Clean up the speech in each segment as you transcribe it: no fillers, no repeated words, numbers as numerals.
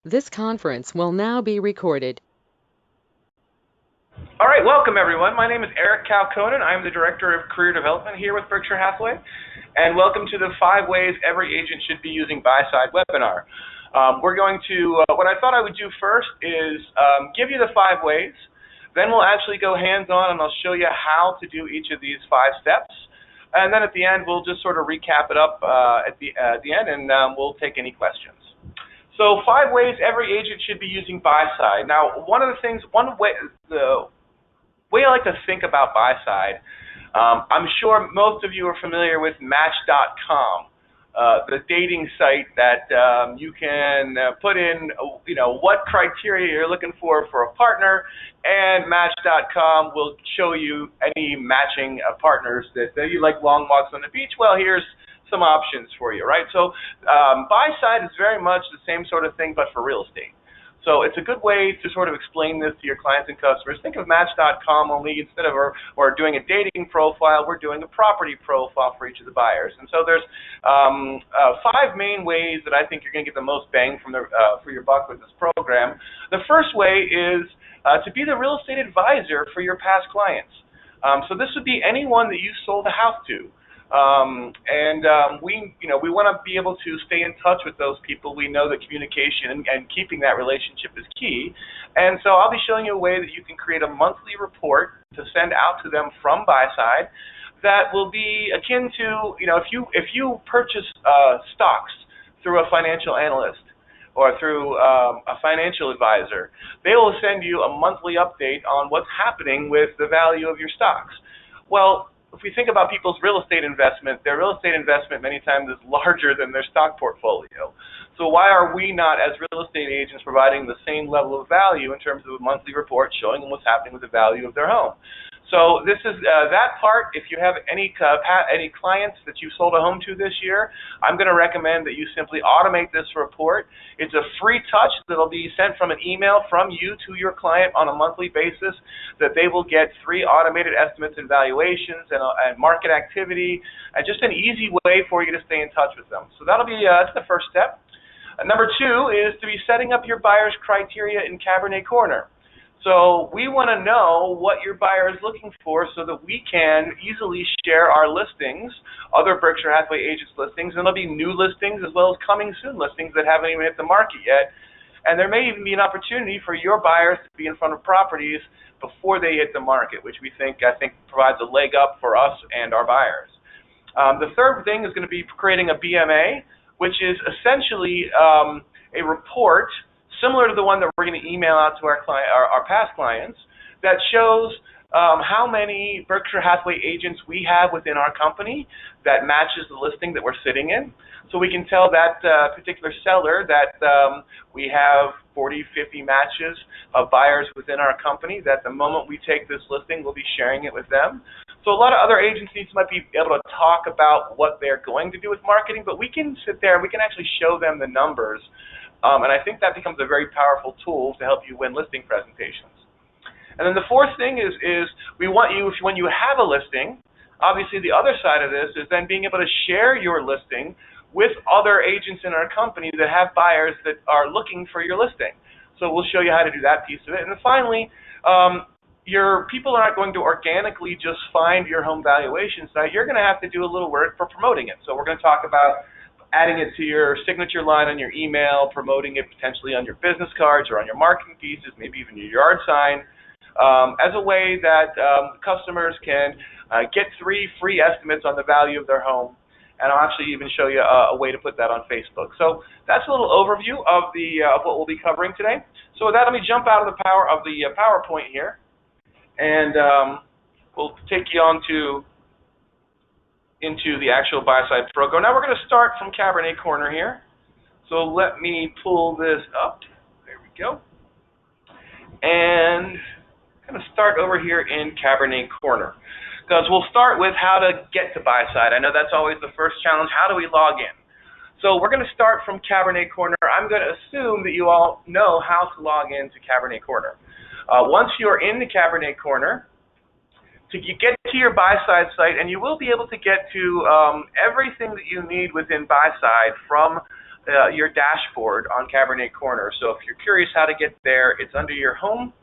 This conference will now be recorded. All right, welcome everyone. My name is Eric Calconen. I'm the Director of Career Development here with Berkshire Hathaway, and welcome to the 5 Ways Every Agent Should Be Using Buyside webinar. We're going to, what I thought I would do first is give you the 5 ways, then we'll actually go hands-on and I'll show you how to do each of these 5 steps, and then at the end we'll just sort of recap it up at the end, and we'll take any questions. So 5 ways every agent should be using Buyside. Now, the way I like to think about Buyside, I'm sure most of you are familiar with Match.com, the dating site that you can put in, what criteria you're looking for a partner, and Match.com will show you any matching partners that you like long walks on the beach. Well, here's some options for you, right? So Buyside is very much the same sort of thing, but for real estate. So it's a good way to sort of explain this to your clients and customers. Think of Match.com only instead of or doing a dating profile, we're doing a property profile for each of the buyers. And so there's 5 main ways that I think you're going to get the most bang from for your buck with this program. The first way is to be the real estate advisor for your past clients. So this would be anyone that you sold a house to. We want to be able to stay in touch with those people. We know that communication and keeping that relationship is key. And so I'll be showing you a way that you can create a monthly report to send out to them from Buyside that will be akin to, if you purchase stocks through a financial analyst or through a financial advisor, they will send you a monthly update on what's happening with the value of your stocks. Well, if we think about people's real estate investment, their real estate investment many times is larger than their stock portfolio. So why are we not, as real estate agents, providing the same level of value in terms of a monthly report showing them what's happening with the value of their home? So this is that part. If you have any clients that you sold a home to this year, I'm going to recommend that you simply automate this report. It's a free touch that will be sent from an email from you to your client on a monthly basis, that they will get 3 automated estimates and valuations and market activity, and just an easy way for you to stay in touch with them. So that'll be that's the first step. Number 2 is to be setting up your buyer's criteria in Cabernet Corner. So we want to know what your buyer is looking for so that we can easily share our listings, other Berkshire Hathaway agents listings, and there'll be new listings as well as coming soon listings that haven't even hit the market yet. And there may even be an opportunity for your buyers to be in front of properties before they hit the market, which I think provides a leg up for us and our buyers. The third thing is going to be creating a BMA, which is essentially a report similar to the one that we're going to email out to our past clients, that shows how many Berkshire Hathaway agents we have within our company that matches the listing that we're sitting in. So we can tell that particular seller that we have 40, 50 matches of buyers within our company, that the moment we take this listing, we'll be sharing it with them. So a lot of other agencies might be able to talk about what they're going to do with marketing, but we can sit there and we can actually show them the numbers. And I think that becomes a very powerful tool to help you win listing presentations. And then the fourth thing is we want you, when you have a listing, obviously the other side of this is then being able to share your listing with other agents in our company that have buyers that are looking for your listing. So we'll show you how to do that piece of it. And then finally, your people are not going to organically just find your home valuation site. You're going to have to do a little work for promoting it. So we're going to talk about adding it to your signature line on your email, promoting it potentially on your business cards or on your marketing pieces, maybe even your yard sign, as a way that customers can get 3 free estimates on the value of their home. And I'll actually even show you a way to put that on Facebook. So that's a little overview of what we'll be covering today. So with that, let me jump out of the PowerPoint here, and we'll take you into the actual Buyside program. Now we're going to start from Cabernet Corner here. So let me pull this up. There we go. And I'm going to start over here in Cabernet Corner, because we'll start with how to get to Buyside. I know that's always the first challenge. How do we log in? So we're going to start from Cabernet Corner. I'm going to assume that you all know how to log into Cabernet Corner. Once you're in the Cabernet Corner, you get to your Buyside site, and you will be able to get to everything that you need within Buyside from your dashboard on Cabernet Corner. So if you're curious how to get there, it's under your home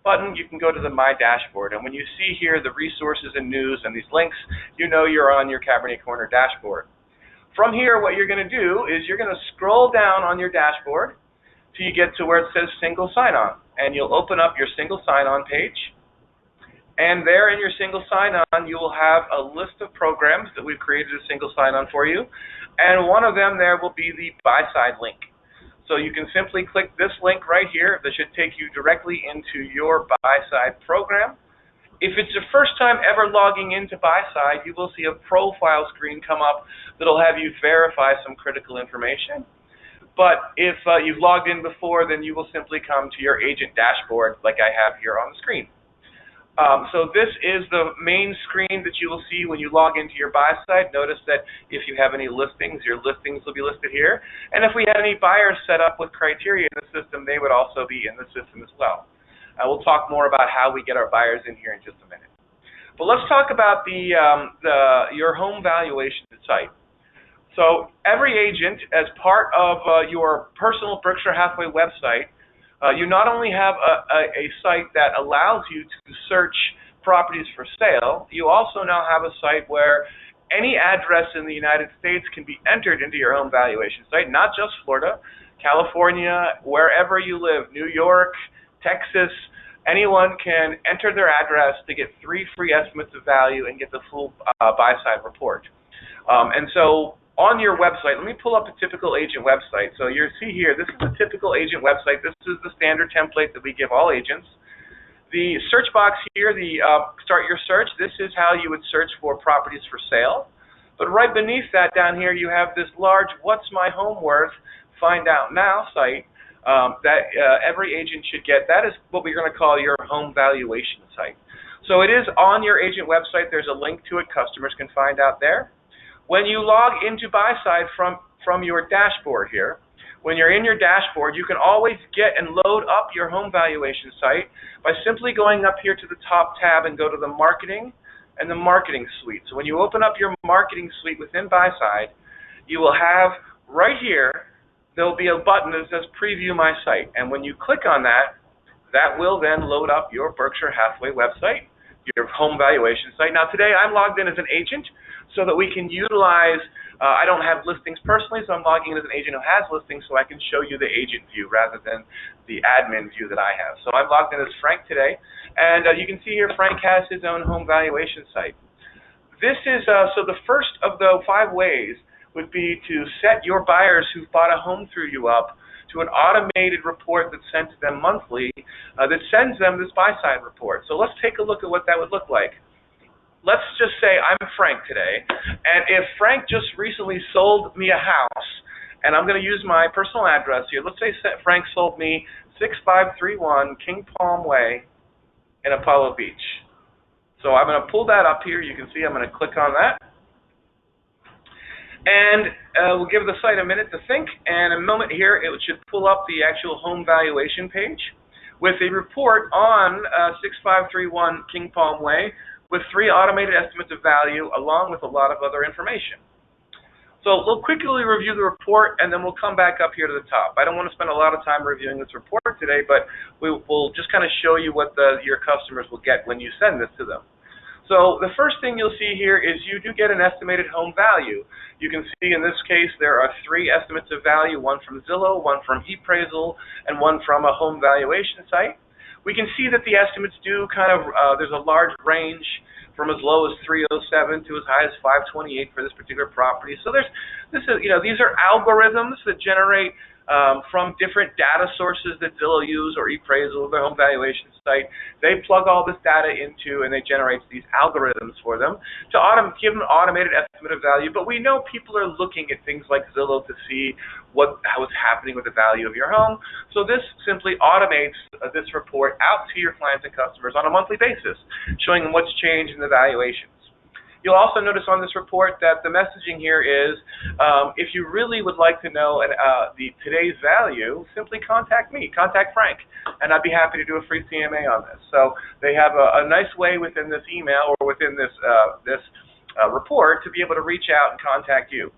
button. You can go to the My Dashboard, and when you see here the resources and news and these links, you know you're on your Cabernet Corner dashboard. From here, what you're going to do is you're going to scroll down on your dashboard till you get to where it says Single Sign-On, and you'll open up your Single Sign-On page. And there in your Single Sign-On, you will have a list of programs that we've created a Single Sign-On for you, and one of them there will be the Buyside link. So you can simply click this link right here that should take you directly into your Buyside program. If it's your first time ever logging into Buyside, you will see a profile screen come up that'll have you verify some critical information. But if you've logged in before, then you will simply come to your agent dashboard like I have here on the screen. So this is the main screen that you will see when you log into your Buyside. Notice that if you have any listings, your listings will be listed here. And if we had any buyers set up with criteria in the system, they would also be in the system as well. We'll talk more about how we get our buyers in here in just a minute. But let's talk about your home valuation site. So every agent, as part of your personal Berkshire Hathaway website, you not only have a site that allows you to search properties for sale, you also now have a site where any address in the United States can be entered into your home valuation site, not just Florida, California, wherever you live, New York, Texas. Anyone can enter their address to get 3 free estimates of value and get the full Buyside report. And so on your website, let me pull up a typical agent website. So you see here, this is a typical agent website. This is the standard template that we give all agents. The search box here, the start your search, this is how you would search for properties for sale. But right beneath that down here, you have this large What's My Home Worth Find Out Now site that every agent should get. That is what we're going to call your home valuation site. So it is on your agent website. There's a link to it. Customers can find out there. When you log into Buyside from your dashboard here, when you're in your dashboard, you can always get and load up your home valuation site by simply going up here to the top tab and go to the Marketing and the Marketing Suite. So when you open up your Marketing Suite within Buyside, you will have right here, there'll be a button that says Preview My Site. And when you click on that, that will then load up your Berkshire Hathaway website, your home valuation site. Now today I'm logged in as an agent, so that we can utilize, I don't have listings personally, so I'm logging in as an agent who has listings so I can show you the agent view rather than the admin view that I have. So I'm logged in as Frank today, and you can see here Frank has his own home valuation site. This is, so the first of the 5 ways would be to set your buyers who've bought a home through you up to an automated report that's sent to them monthly that sends them this Buyside report. So let's take a look at what that would look like. Let's just say I'm Frank today, and if Frank just recently sold me a house, and I'm going to use my personal address here. Let's say Frank sold me 6531 King Palm Way in Apollo Beach. So I'm going to pull that up here. You can see I'm going to click on that. And we'll give the site a minute to think, and in a moment here it should pull up the actual home valuation page with a report on 6531 King Palm Way, with 3 automated estimates of value along with a lot of other information. So we'll quickly review the report and then we'll come back up here to the top. I don't want to spend a lot of time reviewing this report today, but we'll just kind of show you what your customers will get when you send this to them. So the first thing you'll see here is you do get an estimated home value. You can see in this case there are 3 estimates of value, one from Zillow, one from ePraisal, and one from a home valuation site. We can see that the estimates do kind of, there's a large range from as low as 307 to as high as 528 for this particular property. So these are algorithms that generate from different data sources that Zillow use or ePraisal, their home valuation site. They plug all this data into and they generate these algorithms for them to give them an automated estimate of value. But we know people are looking at things like Zillow to see how it's happening with the value of your home. So this simply automates this report out to your clients and customers on a monthly basis, showing them what's changed in the valuations. You'll also notice on this report that the messaging here is, if you really would like to know today's value, simply contact me, contact Frank, and I'd be happy to do a free CMA on this. So they have a nice way within this email or within this report to be able to reach out and contact you.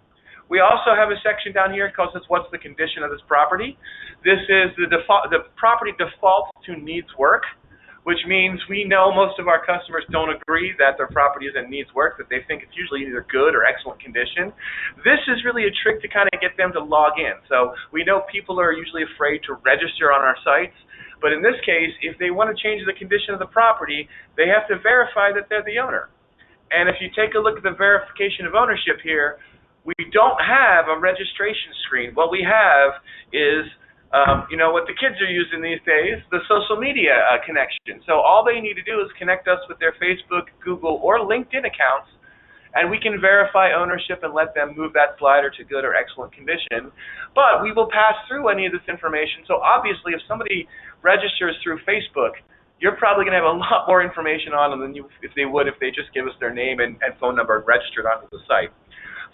We also have a section down here called "What's the condition of this property?" This is the property defaults to needs work, which means we know most of our customers don't agree that their property is in needs work, that they think it's usually either good or excellent condition. This is really a trick to kind of get them to log in. So we know people are usually afraid to register on our sites, but in this case, if they want to change the condition of the property, they have to verify that they're the owner. And if you take a look at the verification of ownership here, we don't have a registration screen. What we have is what the kids are using these days, the social media connection. So all they need to do is connect us with their Facebook, Google, or LinkedIn accounts, and we can verify ownership and let them move that slider to good or excellent condition. But we will pass through any of this information. So obviously, if somebody registers through Facebook, you're probably going to have a lot more information on them than if they would if they just give us their name and phone number and registered onto the site.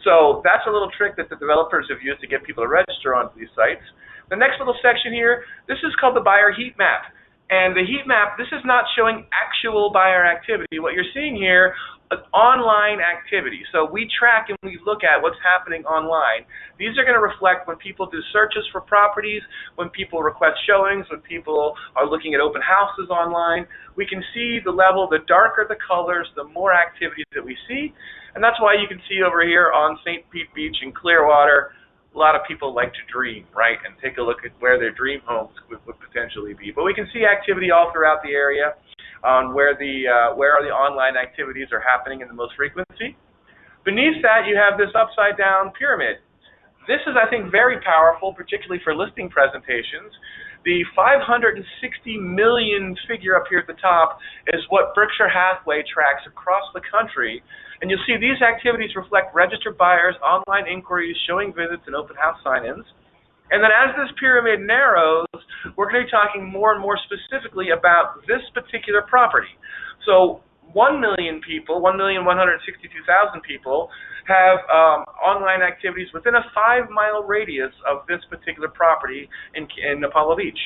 So that's a little trick that the developers have used to get people to register onto these sites. The next little section here, this is called the buyer heat map. And the heat map, this is not showing actual buyer activity. What you're seeing here is online activity. So we track and we look at what's happening online. These are going to reflect when people do searches for properties, when people request showings, when people are looking at open houses online. We can see the level, the darker the colors, the more activity that we see. And that's why you can see over here on St. Pete Beach in Clearwater, a lot of people like to dream, right, and take a look at where their dream homes would potentially be. But we can see activity all throughout the area on where the online activities are happening in the most frequency. Beneath that, you have this upside-down pyramid. This is, I think, very powerful, particularly for listing presentations. The 560 million figure up here at the top is what Berkshire Hathaway tracks across the country. And you'll see these activities reflect registered buyers, online inquiries, showing visits, and open house sign-ins. And then as this pyramid narrows, we're going to be talking more and more specifically about this particular property. So 1 million people, 1,162,000 people, have online activities within a 5-mile radius of this particular property in Apollo Beach.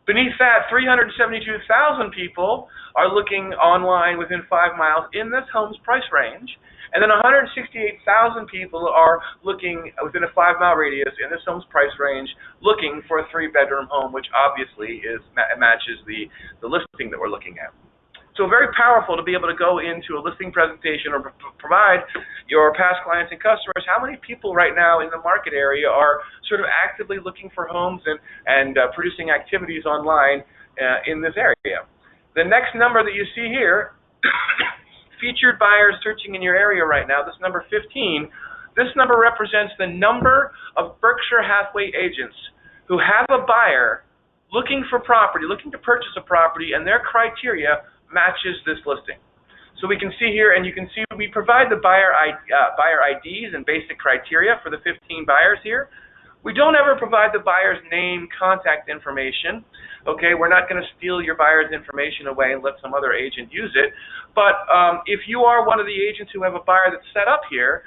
Beneath that, 372,000 people are looking online within 5 miles in this home's price range, and then 168,000 people are looking within a 5-mile radius in this home's price range, looking for a 3-bedroom home, which obviously matches the listing that we're looking at. So very powerful to be able to go into a listing presentation or provide your past clients and customers how many people right now in the market area are sort of actively looking for homes and producing activities online in this area. The next number that you see here, featured buyers searching in your area right now, this number 15, this number represents the number of Berkshire Hathaway agents who have a buyer looking for property, looking to purchase a property, and their criteria matches this listing. So we can see here, and you can see we provide the buyer IDs and basic criteria for the 15 buyers here. We don't ever provide the buyer's name, contact information. Okay, we're not going to steal your buyer's information away and let some other agent use it. But if you are one of the agents who have a buyer that's set up here,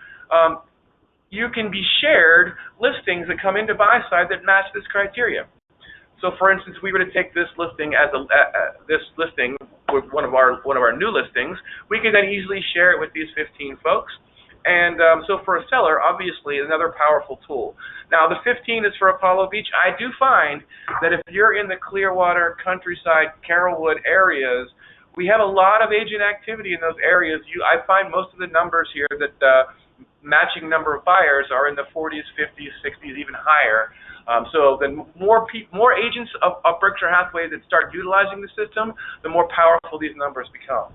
you can be shared listings that come into Buyside that match this criteria. So, for instance, we were to take this listing as this listing with one of our new listings, we can then easily share it with these 15 folks. And so, for a seller, obviously, another powerful tool. Now, the 15 is for Apollo Beach. I do find that if you're in the Clearwater, Countryside, Carrollwood areas, we have a lot of agent activity in those areas. I find most of the numbers here that matching number of buyers are in the 40s, 50s, 60s, even higher. So the more agents of Berkshire Hathaway that start utilizing the system, the more powerful these numbers become.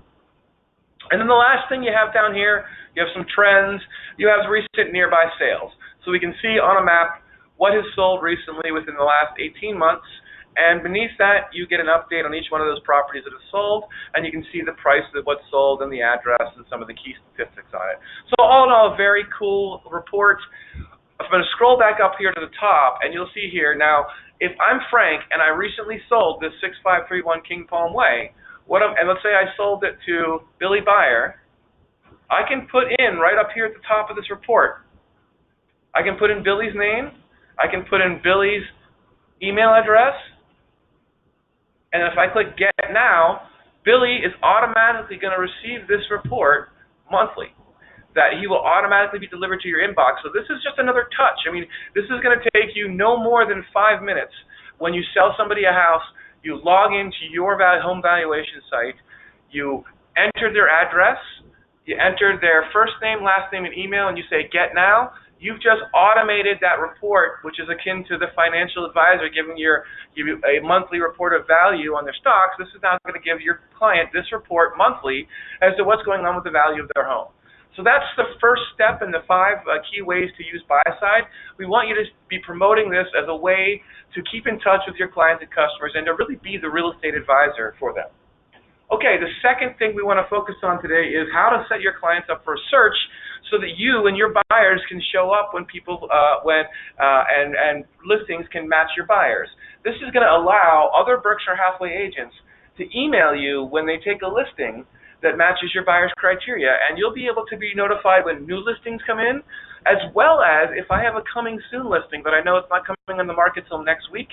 And then the last thing you have down here, you have some trends. You have recent nearby sales. So we can see on a map what has sold recently within the last 18 months. And beneath that, you get an update on each one of those properties that have sold, and you can see the price of what's sold and the address and some of the key statistics on it. So all in all, a very cool report. I'm going to scroll back up here to the top, and you'll see here, now, if I'm Frank and I recently sold this 6531 King Palm Way, and let's say I sold it to Billy Buyer, I can put in right up here at the top of this report, I can put in Billy's name, I can put in Billy's email address, and if I click Get Now, Billy is automatically going to receive this report monthly. that he will automatically be delivered to your inbox. So this is just another touch. I mean, this is going to take you no more than 5 minutes. When you sell somebody a house, you log into your home valuation site, you enter their address, you enter their first name, last name, and email, and you say, get now. You've just automated that report, which is akin to the financial advisor giving you a monthly report of value on their stocks. This is now going to give your client this report monthly as to what's going on with the value of their home. So that's the first step in the 5 key ways to use Buyside. We want you to be promoting this as a way to keep in touch with your clients and customers and to really be the real estate advisor for them. Okay, the second thing we want to focus on today is how to set your clients up for a search so that you and your buyers can show up when people, and listings can match your buyers. This is going to allow other Berkshire Hathaway agents to email you when they take a listing that matches your buyer's criteria, and you'll be able to be notified when new listings come in, as well as if I have a coming soon listing, but I know it's not coming on the market till next week,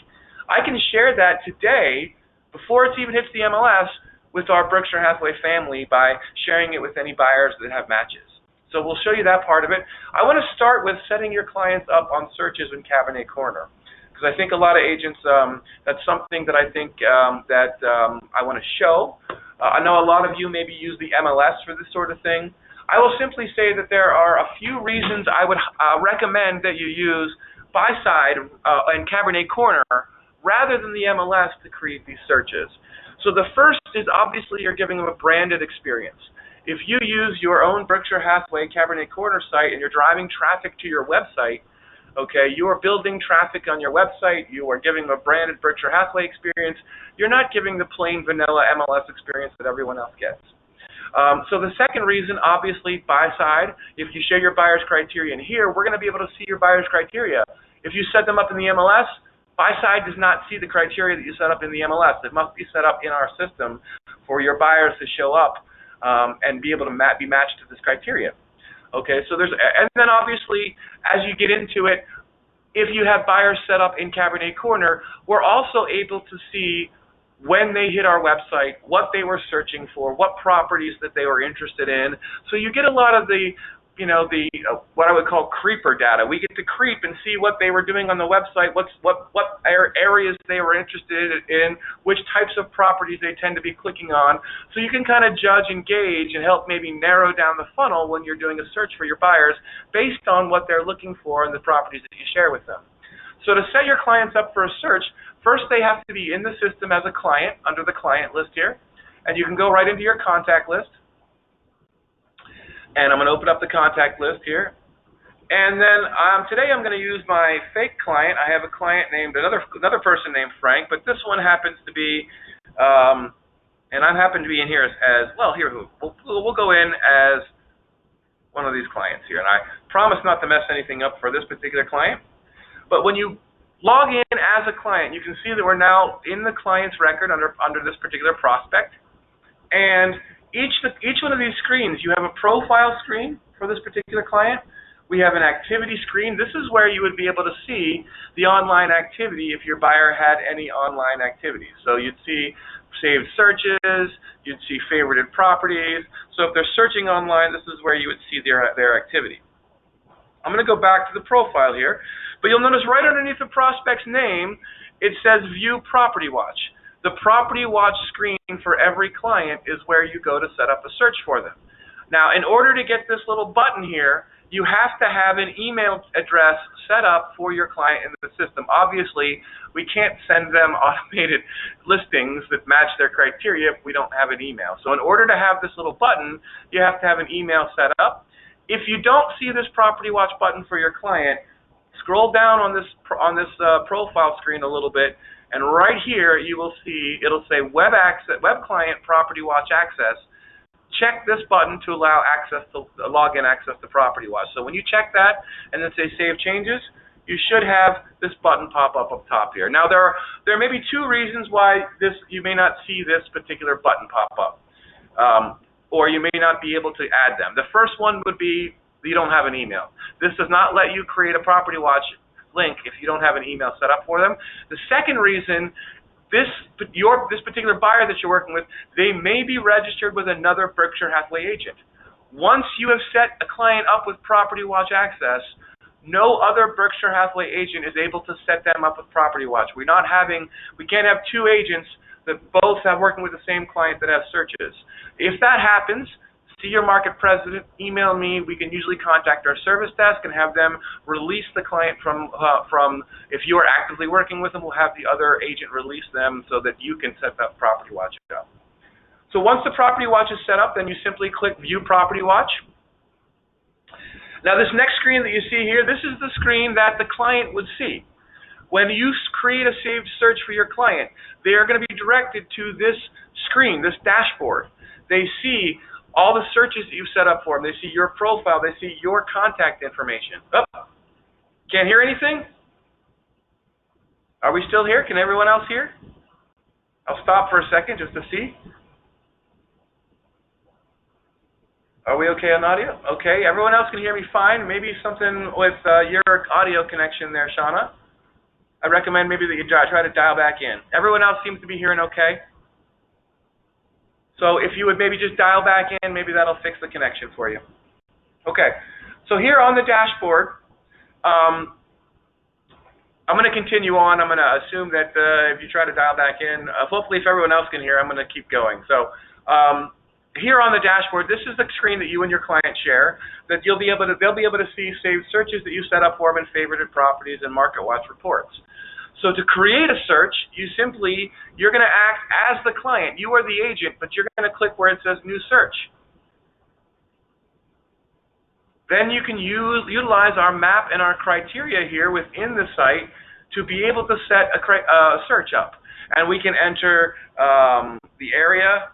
I can share that today before it even hits the MLS with our Berkshire Hathaway family by sharing it with any buyers that have matches. So we'll show you that part of it. I want to start with setting your clients up on searches in Cabernet Corner, because I think a lot of agents, that's something that I think I want to show. I know a lot of you maybe use the MLS for this sort of thing. I will simply say that there are a few reasons I would recommend that you use Buyside and Cabernet Corner rather than the MLS to create these searches. So the first is obviously you're giving them a branded experience. If you use your own Berkshire Hathaway Cabernet Corner site and you're driving traffic to your website, okay, you are building traffic on your website, you are giving them a branded Berkshire Hathaway experience, you're not giving the plain vanilla MLS experience that everyone else gets. So the second reason, obviously, Buyside, if you share your buyer's criteria in here, we're going to be able to see your buyer's criteria. If you set them up in the MLS, Buyside does not see the criteria that you set up in the MLS. It must be set up in our system for your buyers to show up and be able to be matched to this criteria. Okay, so and then obviously, as you get into it, if you have buyers set up in Cabernet Corner, we're also able to see when they hit our website, what they were searching for, what properties that they were interested in. So you get a lot of the what I would call creeper data. We get to creep and see what they were doing on the website, what areas they were interested in, which types of properties they tend to be clicking on. So you can kind of judge and gauge and help maybe narrow down the funnel when you're doing a search for your buyers based on what they're looking for in the properties that you share with them. So to set your clients up for a search, first they have to be in the system as a client under the client list here, and you can go right into your contact list. And I'm going to open up the contact list here. And then today I'm going to use my fake client. I have a client named, another person named Frank, but this one happens to be, and I happen to be in here as well, here, we'll go in as one of these clients here. And I promise not to mess anything up for this particular client. But when you log in as a client, you can see that we're now in the client's record under this particular prospect. And each one of these screens, you have a profile screen for this particular client. We have an activity screen. This is where you would be able to see the online activity if your buyer had any online activity. So you'd see saved searches, you'd see favorited properties. So if they're searching online, this is where you would see their activity. I'm going to go back to the profile here, but you'll notice right underneath the prospect's name, it says View Property Watch. The Property Watch screen for every client is where you go to set up a search for them. Now, in order to get this little button here, you have to have an email address set up for your client in the system. Obviously, we can't send them automated listings that match their criteria if we don't have an email. So in order to have this little button, you have to have an email set up. If you don't see this Property Watch button for your client, scroll down on this profile screen a little bit, and right here you will see it'll say Web Client Property Watch Access. Check this button to allow access to login access to Property Watch. So when you check that and then say Save Changes, you should have this button pop up top here. Now there may be two reasons why you may not see this particular button pop up, or you may not be able to add them. The first one would be you don't have an email. This does not let you create a Property Watch link if you don't have an email set up for them. The second reason, this particular buyer that you're working with, they may be registered with another Berkshire Hathaway agent, Once you have set a client up with Property Watch access, no other Berkshire Hathaway agent is able to set them up with Property Watch. We can't have two agents that both have working with the same client that have searches. If that happens, see your market president, email me. We can usually contact our service desk and have them release the client from if you are actively working with them, we'll have the other agent release them so that you can set that Property Watch up. So once the Property Watch is set up, then you simply click View Property Watch. Now this next screen that you see here, this is the screen that the client would see. When you create a saved search for your client, they are going to be directed to this screen, this dashboard. They see all the searches that you've set up for them. They see your profile. They see your contact information. Oh, can't hear anything? Are we still here? Can everyone else hear? I'll stop for a second just to see. Are we okay on audio? Okay, everyone else can hear me fine. Maybe something with your audio connection there, Shauna. I recommend maybe that you try to dial back in. Everyone else seems to be hearing okay. So if you would maybe just dial back in, maybe that'll fix the connection for you. Okay, so here on the dashboard, I'm going to continue on. I'm going to assume that if you try to dial back in, hopefully if everyone else can hear, I'm going to keep going. So here on the dashboard, this is the screen that you and your client share. That they'll be able to see saved searches that you set up for them in favorited properties and Market Watch reports. So to create a search, you're going to act as the client. You are the agent, but you're going to click where it says New Search. Then you can utilize our map and our criteria here within the site to be able to set a search up. And we can enter the area.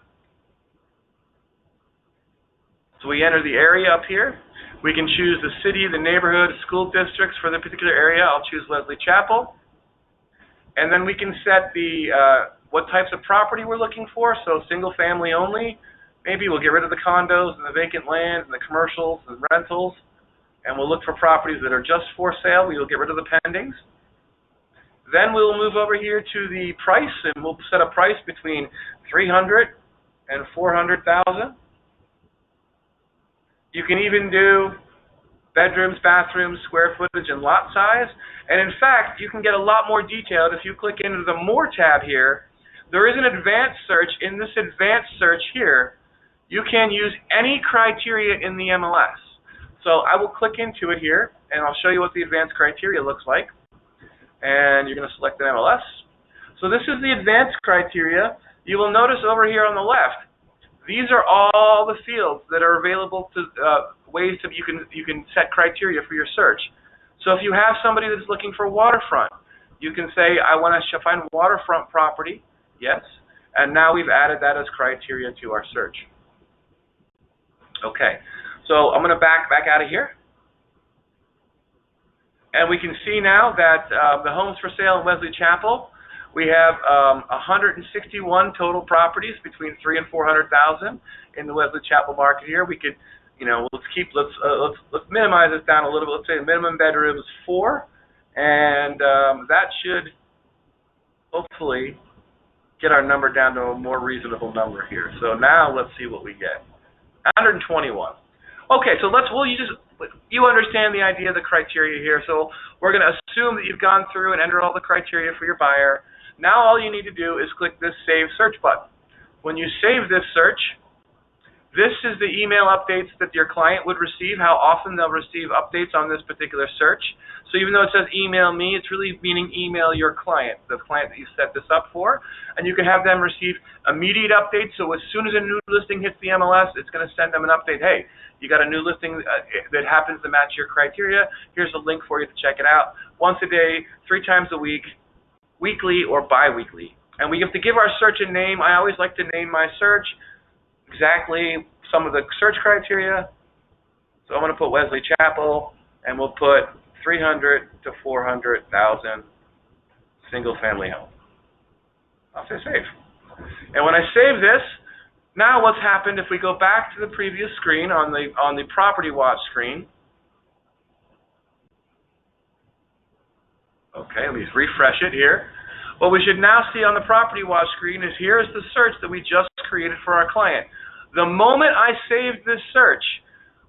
So we enter the area up here. We can choose the city, the neighborhood, school districts for the particular area. I'll choose Leslie Chapel. And then we can set the what types of property we're looking for. So single family only. Maybe we'll get rid of the condos and the vacant land and the commercials and rentals. And we'll look for properties that are just for sale. We will get rid of the pendings. Then we'll move over here to the price, and we'll set a price between $300,000 and $400,000. You can even do bedrooms, bathrooms, square footage, and lot size. And in fact, you can get a lot more detailed if you click into the More tab here. There is an advanced search. In this advanced search here, you can use any criteria in the MLS. So I will click into it here, and I'll show you what the advanced criteria looks like. And you're going to select an MLS. So this is the advanced criteria. You will notice over here on the left, these are all the fields that are available to ways that you can set criteria for your search. So if you have somebody that's looking for waterfront, you can say, I want to find waterfront property. Yes. And now we've added that as criteria to our search. Okay. So I'm going to back out of here. And we can see now that the homes for sale in Leslie Chapel, we have 161 total properties between $300,000 and $400,000 in the Leslie Chapel market here. We could, let's minimize this down a little bit. Let's say the minimum bedroom is 4, and that should hopefully get our number down to a more reasonable number here. So now let's see what we get. 121. Okay, so you understand the idea of the criteria here. So we're going to assume that you've gone through and entered all the criteria for your buyer. Now all you need to do is click this Save Search button. When you save this search, this is the email updates that your client would receive, how often they'll receive updates on this particular search. So even though it says email me, it's really meaning email your client, the client that you set this up for. And you can have them receive immediate updates. So as soon as a new listing hits the MLS, it's going to send them an update. Hey, you got a new listing that happens to match your criteria. Here's a link for you to check it out. Once a day, 3 times a week, weekly or bi-weekly. And we have to give our search a name. I always like to name my search exactly some of the search criteria. So I'm going to put Leslie Chapel, and we'll put 300 to 400,000 single-family home. I'll say save. And when I save this, now what's happened if we go back to the previous screen on the Property Watch screen. Okay, let me refresh it here. What we should now see on the Property Watch screen is here is the search that we just created for our client. The moment I saved this search,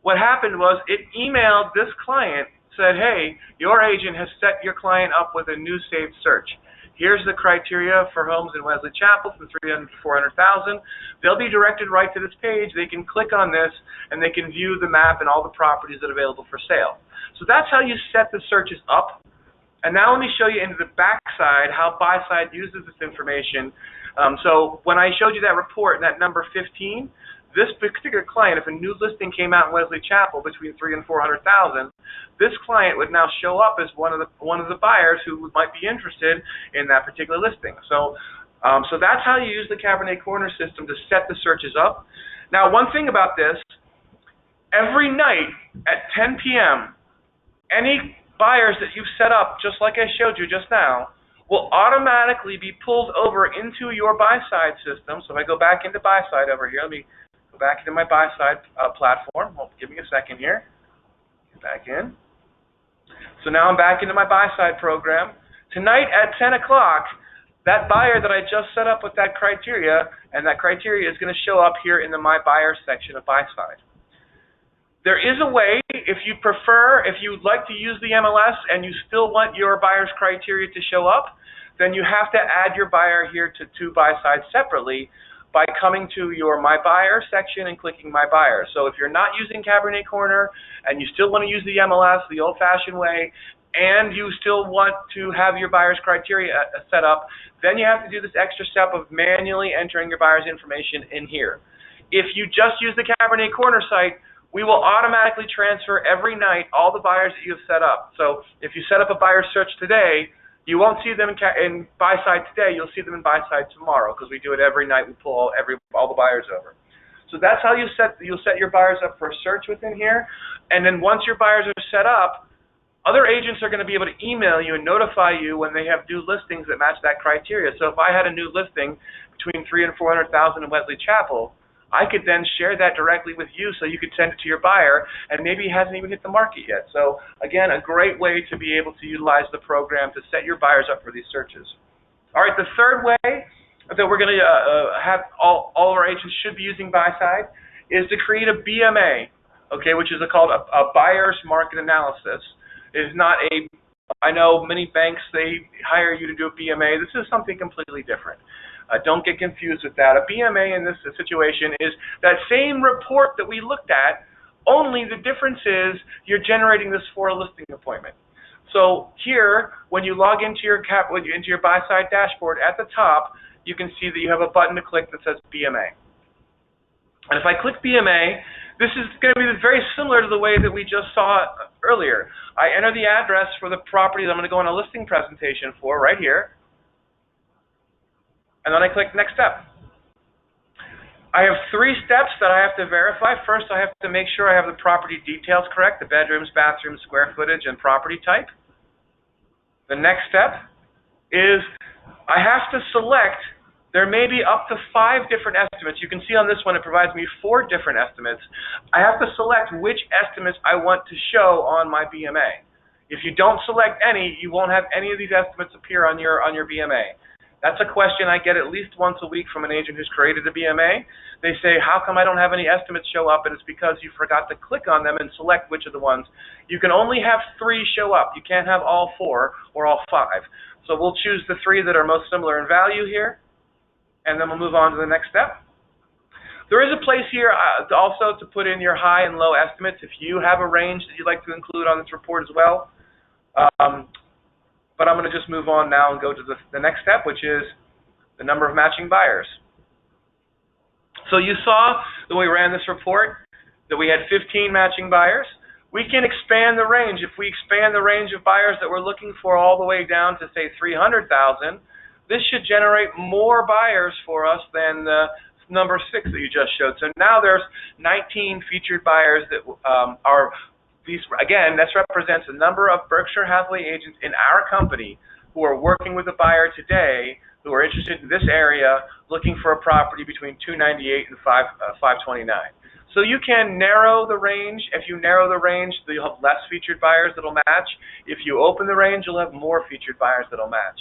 what happened was it emailed this client, said, hey, your agent has set your client up with a new saved search. Here's the criteria for homes in Wesley Chapel from 300 to 400,000. They'll be directed right to this page. They can click on this and they can view the map and all the properties that are available for sale. So that's how you set the searches up. And now let me show you into the backside how Buyside uses this information. So when I showed you that report and that number 15, this particular client, if a new listing came out in Wesley Chapel between 300,000 and 400,000, this client would now show up as one of the buyers who might be interested in that particular listing. So that's how you use the Cabernet Corner system to set the searches up. Now, one thing about this, every night at 10 p.m., any buyers that you've set up, just like I showed you just now, will automatically be pulled over into your Buyside system. So if I go back into Buyside over here, let me go back into my Buyside platform. Well, give me a second here. Get back in. So now I'm back into my Buyside program. Tonight at 10 o'clock, that buyer that I just set up with that criteria, and that criteria is going to show up here in the My Buyer section of Buyside. There is a way, if you prefer, if you'd like to use the MLS and you still want your buyer's criteria to show up, then you have to add your buyer here to Buyside separately by coming to your My Buyer section and clicking My Buyer. So if you're not using Cabernet Corner and you still want to use the MLS the old-fashioned way, and you still want to have your buyer's criteria set up, then you have to do this extra step of manually entering your buyer's information in here. If you just use the Cabernet Corner site, we will automatically transfer every night all the buyers that you have set up. So if you set up a buyer search today, you won't see them in Buyside today. You'll see them in Buyside tomorrow because we do it every night. We pull all the buyers over. So that's how you'll set your buyers up for a search within here. And then once your buyers are set up, other agents are going to be able to email you and notify you when they have new listings that match that criteria. So if I had a new listing between 300,000 and 400,000 in Wesley Chapel, I could then share that directly with you so you could send it to your buyer, and maybe he hasn't even hit the market yet. So again, a great way to be able to utilize the program to set your buyers up for these searches. All right, the third way that we're going to have all of our agents should be using Buyside is to create a BMA, okay, which is called a buyer's market analysis. It is not a, I know many banks, they hire you to do a BMA. This is something completely different. Don't get confused with that. A BMA in this situation is that same report that we looked at, only the difference is you're generating this for a listing appointment. So here, when you log into your Buyside dashboard at the top, you can see that you have a button to click that says BMA. And if I click BMA, this is going to be very similar to the way that we just saw earlier. I enter the address for the property that I'm going to go on a listing presentation for right here. And then I click Next Step. I have 3 steps that I have to verify. First, I have to make sure I have the property details correct, the bedrooms, bathrooms, square footage, and property type. The next step is I have to select, there may be up to 5 different estimates. You can see on this one it provides me 4 different estimates. I have to select which estimates I want to show on my BMA. If you don't select any, you won't have any of these estimates appear on your BMA. That's a question I get at least once a week from an agent who's created a BMA. They say, how come I don't have any estimates show up? And it's because you forgot to click on them and select which of the ones. You can only have 3 show up. You can't have all 4 or all 5. So we'll choose the 3 that are most similar in value here, and then we'll move on to the next step. There is a place here also to put in your high and low estimates if you have a range that you'd like to include on this report as well. But I'm going to just move on now and go to the next step, which is the number of matching buyers. So you saw when we ran this report that we had 15 matching buyers. We can expand the range. If we expand the range of buyers that we're looking for all the way down to, say, 300,000, this should generate more buyers for us than the number 6 that you just showed. So now there's 19 featured buyers that are these. Again, this represents the number of Berkshire Hathaway agents in our company who are working with a buyer today who are interested in this area looking for a property between 298 and 529. So you can narrow the range. If you narrow the range, you'll have less featured buyers that'll match. If you open the range, you'll have more featured buyers that'll match.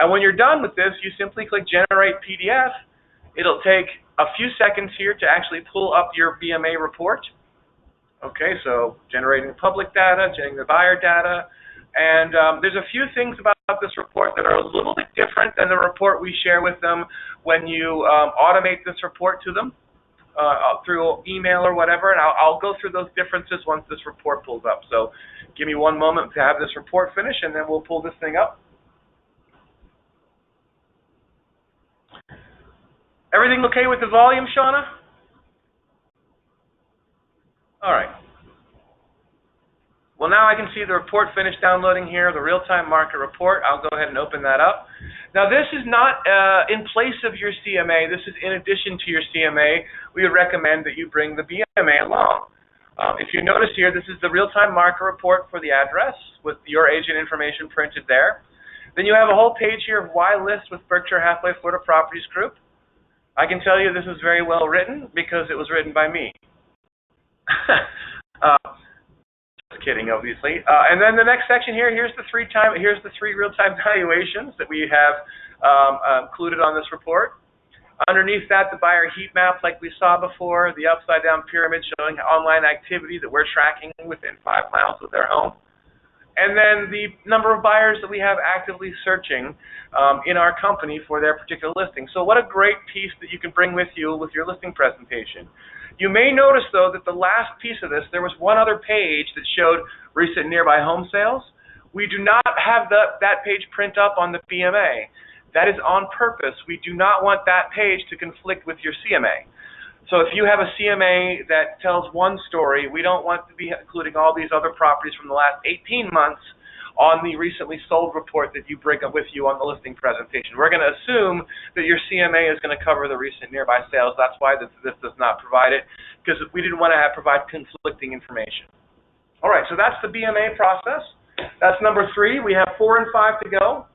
And when you're done with this, you simply click Generate PDF. It'll take a few seconds here to actually pull up your BMA report. Okay, so generating the public data, generating the buyer data, and there's a few things about this report that are a little bit different than the report we share with them when you automate this report to them through email or whatever, and I'll go through those differences once this report pulls up. So give me one moment to have this report finish, and then we'll pull this thing up. Everything okay with the volume, Shauna? All right. Well, now I can see the report finished downloading here, the real-time market report. I'll go ahead and open that up. Now, this is not in place of your CMA. This is in addition to your CMA. We would recommend that you bring the BMA along. If you notice here, this is the real-time market report for the address with your agent information printed there. Then you have a whole page here of why list with Berkshire Hathaway Florida Properties Group. I can tell you this is very well written because it was written by me. Just kidding, obviously. And then the next section here, here's the three real-time valuations that we have included on this report. Underneath that, the buyer heat map like we saw before, the upside-down pyramid showing online activity that we're tracking within 5 miles of their home. And then the number of buyers that we have actively searching in our company for their particular listing. So what a great piece that you can bring with you with your listing presentation. You may notice, though, that the last piece of this, there was one other page that showed recent nearby home sales. We do not have that page print up on the BMA. That is on purpose. We do not want that page to conflict with your CMA. So if you have a CMA that tells one story, we don't want to be including all these other properties from the last 18 months on the recently sold report that you bring up with you on the listing presentation. We're going to assume that your CMA is going to cover the recent nearby sales. That's why this does not provide it, because we didn't want to provide conflicting information. All right, so that's the BMA process. That's number 3. We have 4 and 5 to go.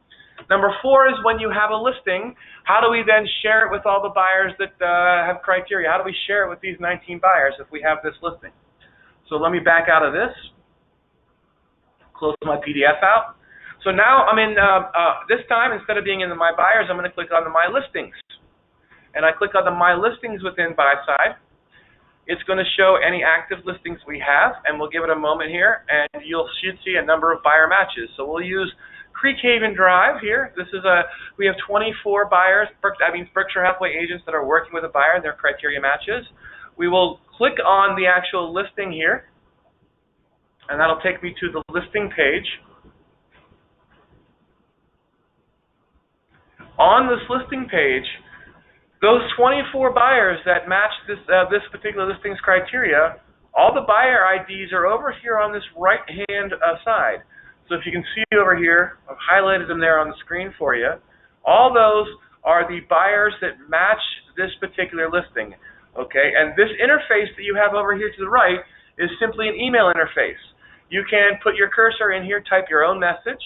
Number 4 is when you have a listing, how do we then share it with all the buyers that have criteria? How do we share it with these 19 buyers if we have this listing? So let me back out of this, close my PDF out. So now I'm in, this time, instead of being in the My Buyers, I'm going to click on the My Listings. And I click on the My Listings within Buyside. It's going to show any active listings we have, and we'll give it a moment here, and you should see a number of buyer matches. So we'll use Creek Haven Drive here. We have 24 buyers, Berkshire Hathaway agents that are working with a buyer and their criteria matches. We will click on the actual listing here, and that'll take me to the listing page. On this listing page, those 24 buyers that match this particular listing's criteria, all the buyer IDs are over here on this right-hand side. So if you can see over here, I've highlighted them there on the screen for you. All those are the buyers that match this particular listing. Okay, and this interface that you have over here to the right is simply an email interface. You can put your cursor in here, type your own message,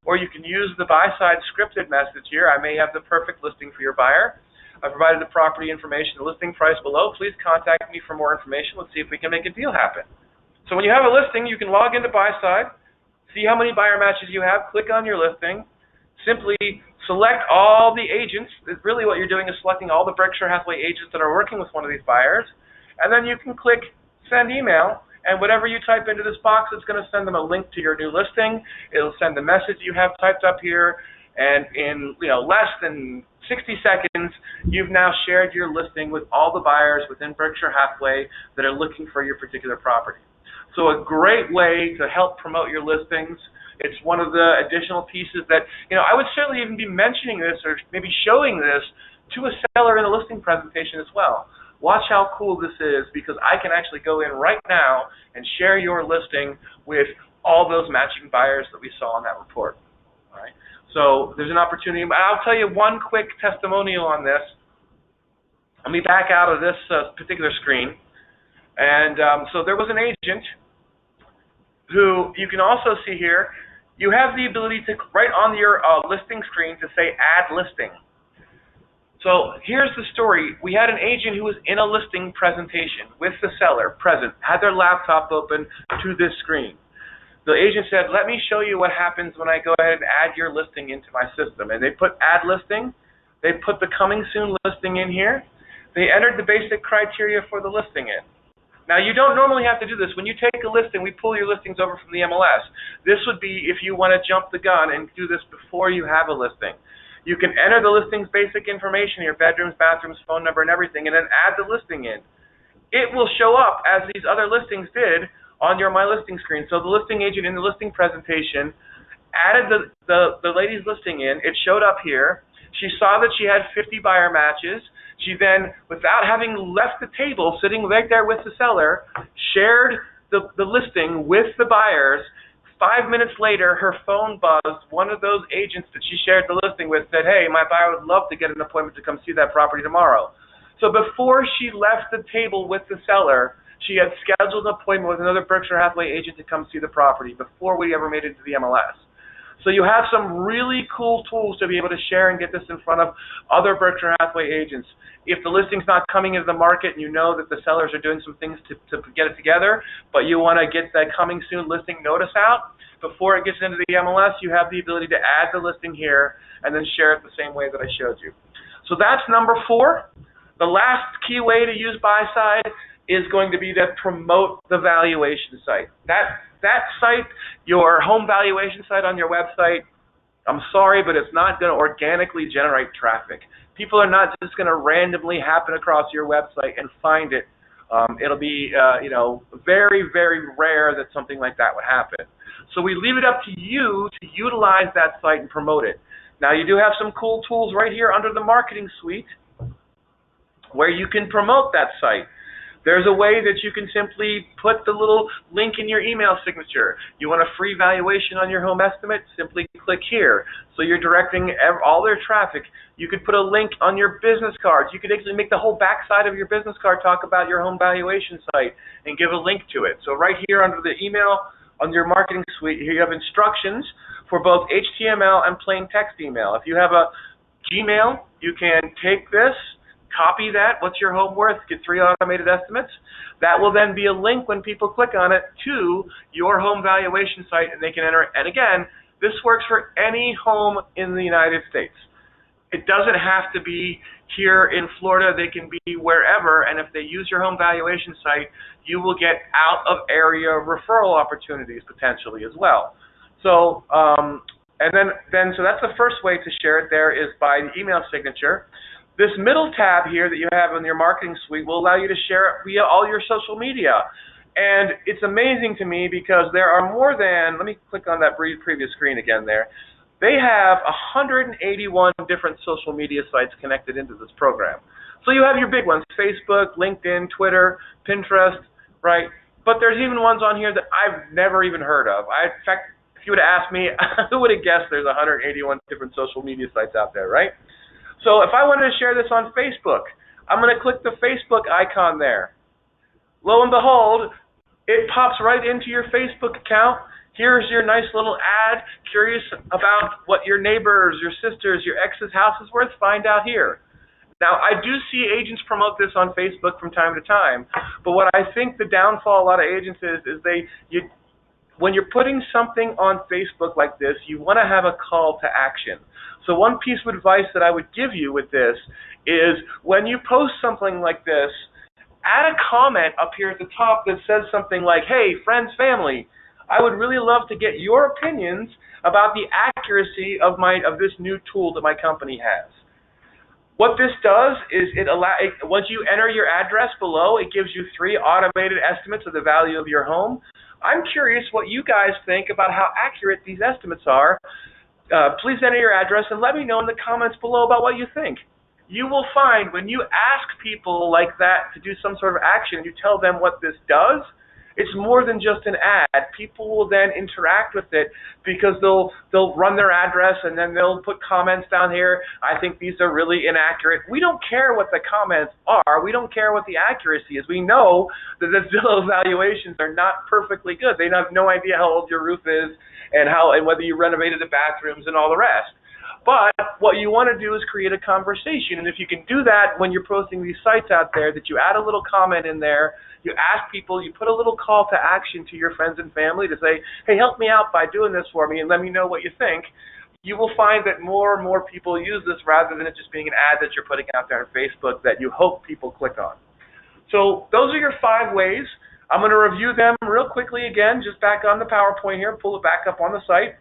or you can use the Buyside scripted message here. I may have the perfect listing for your buyer. I've provided the property information, the listing price below. Please contact me for more information. Let's see if we can make a deal happen. So when you have a listing, you can log into Buyside, see how many buyer matches you have, click on your listing, simply select all the agents. Really what you're doing is selecting all the Berkshire Hathaway agents that are working with one of these buyers, and then you can click send email, and whatever you type into this box, it's going to send them a link to your new listing. It'll send the message you have typed up here, and in less than 60 seconds, you've now shared your listing with all the buyers within Berkshire Hathaway that are looking for your particular property. So a great way to help promote your listings. It's one of the additional pieces that, I would certainly even be mentioning this or maybe showing this to a seller in a listing presentation as well. Watch how cool this is, because I can actually go in right now and share your listing with all those matching buyers that we saw in that report. All right. So there's an opportunity. I'll tell you one quick testimonial on this. Let me back out of this particular screen. And so there was an agent who you can also see here. You have the ability to, right on your listing screen, to say add listing. So here's the story. We had an agent who was in a listing presentation with the seller present, had their laptop open to this screen. The agent said, let me show you what happens when I go ahead and add your listing into my system. And they put add listing. They put the coming soon listing in here. They entered the basic criteria for the listing in. Now, you don't normally have to do this. When you take a listing, we pull your listings over from the MLS. This would be if you want to jump the gun and do this before you have a listing. You can enter the listing's basic information, your bedrooms, bathrooms, phone number, and everything, and then add the listing in. It will show up as these other listings did on your My Listing screen. So the listing agent in the listing presentation added the lady's listing in. It showed up here. She saw that she had 50 buyer matches. She then, without having left the table, sitting right there with the seller, shared the listing with the buyers. 5 minutes later, her phone buzzed. One of those agents that she shared the listing with said, hey, my buyer would love to get an appointment to come see that property tomorrow. So before she left the table with the seller, she had scheduled an appointment with another Berkshire Hathaway agent to come see the property before we ever made it to the MLS. So you have some really cool tools to be able to share and get this in front of other Berkshire Hathaway agents. If the listing's not coming into the market and you know that the sellers are doing some things to get it together, but you want to get that coming soon listing notice out, before it gets into the MLS, you have the ability to add the listing here and then share it the same way that I showed you. So that's number 4. The last key way to use Buyside is going to be to promote the valuation site. That site, your home valuation site on your website, I'm sorry, but it's not going to organically generate traffic. People are not just going to randomly happen across your website and find it. It'll be, very, very rare that something like that would happen. So we leave it up to you to utilize that site and promote it. Now, you do have some cool tools right here under the marketing suite where you can promote that site. There's a way that you can simply put the little link in your email signature. You want a free valuation on your home estimate? Simply click here. So you're directing all their traffic. You could put a link on your business cards. You could actually make the whole back side of your business card talk about your home valuation site and give a link to it. So right here under the email, on your marketing suite, here you have instructions for both HTML and plain text email. If you have a Gmail, you can take this, copy that, what's your home worth, get 3 automated estimates. That will then be a link when people click on it to your home valuation site and they can enter. And again, this works for any home in the United States. It doesn't have to be here in Florida. They can be wherever, and if they use your home valuation site, you will get out-of-area referral opportunities potentially as well. So, so that's the first way to share it there is by the email signature. This middle tab here that you have in your marketing suite will allow you to share it via all your social media. And it's amazing to me because there are more than, let me click on that previous screen again there. They have 181 different social media sites connected into this program. So you have your big ones, Facebook, LinkedIn, Twitter, Pinterest, right? But there's even ones on here that I've never even heard of. In fact, if you would have asked me, who would have guessed there's 181 different social media sites out there, right? So if I wanted to share this on Facebook, I'm going to click the Facebook icon there. Lo and behold, it pops right into your Facebook account. Here's your nice little ad. Curious about what your neighbors, your sisters, your ex's house is worth? Find out here. Now, I do see agents promote this on Facebook from time to time, but what I think the downfall of a lot of agents is when you're putting something on Facebook like this, you want to have a call to action. So one piece of advice that I would give you with this is when you post something like this, add a comment up here at the top that says something like, hey, friends, family, I would really love to get your opinions about the accuracy of this new tool that my company has. What this does is once you enter your address below, it gives you 3 automated estimates of the value of your home. I'm curious what you guys think about how accurate these estimates are. Please enter your address and let me know in the comments below about what you think. You will find when you ask people like that to do some sort of action, you tell them what this does, it's more than just an ad. People will then interact with it because they'll run their address and then they'll put comments down here. I think these are really inaccurate. We don't care what the comments are. We don't care what the accuracy is. We know that the Zillow valuations are not perfectly good. They have no idea how old your roof is and whether you renovated the bathrooms and all the rest. But what you want to do is create a conversation, and if you can do that when you're posting these sites out there, that you add a little comment in there, you ask people, you put a little call to action to your friends and family to say, hey, help me out by doing this for me and let me know what you think, you will find that more and more people use this rather than it just being an ad that you're putting out there on Facebook that you hope people click on. So those are your 5 ways. I'm going to review them real quickly again, just back on the PowerPoint here, pull it back up on the site.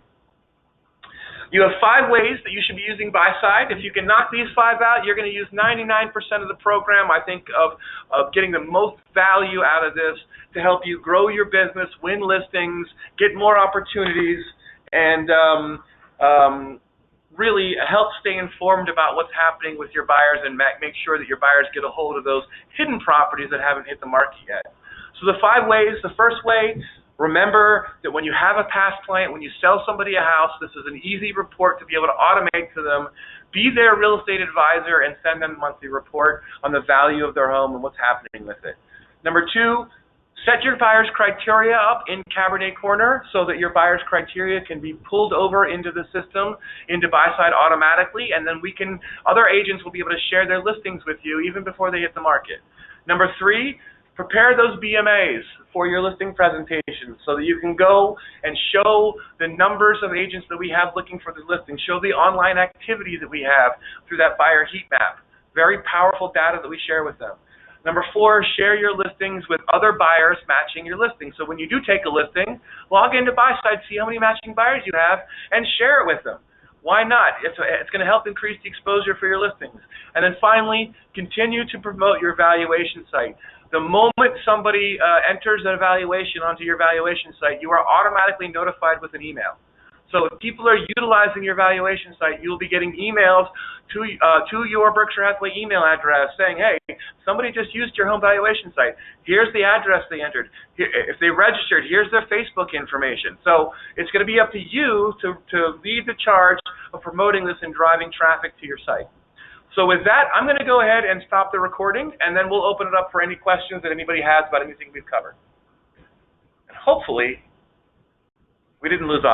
You have 5 ways that you should be using Buyside. If you can knock these 5 out, you're going to use 99% of the program. I think of getting the most value out of this to help you grow your business, win listings, get more opportunities, and really help stay informed about what's happening with your buyers and make sure that your buyers get a hold of those hidden properties that haven't hit the market yet. So the 5 ways, the first way, remember that when you have a past client, when you sell somebody a house, this is an easy report to be able to automate to them. Be their real estate advisor and send them a monthly report on the value of their home and what's happening with it. Number 2, set your buyer's criteria up in Cabernet Corner so that your buyer's criteria can be pulled over into the system, into Buyside automatically, and then other agents will be able to share their listings with you even before they hit the market. Number 3, prepare those BMAs for your listing presentations so that you can go and show the numbers of agents that we have looking for the listing, show the online activity that we have through that buyer heat map. Very powerful data that we share with them. Number 4, share your listings with other buyers matching your listing. So when you do take a listing, log into Buyside, see how many matching buyers you have, and share it with them. Why not? It's going to help increase the exposure for your listings. And then finally, continue to promote your valuation site. The moment somebody enters an evaluation onto your valuation site, you are automatically notified with an email. So if people are utilizing your valuation site, you'll be getting emails to your Berkshire Hathaway email address saying, hey, somebody just used your home valuation site. Here's the address they entered. If they registered, here's their Facebook information. So it's going to be up to you to lead the charge of promoting this and driving traffic to your site. So with that, I'm going to go ahead and stop the recording, and then we'll open it up for any questions that anybody has about anything we've covered. And hopefully, we didn't lose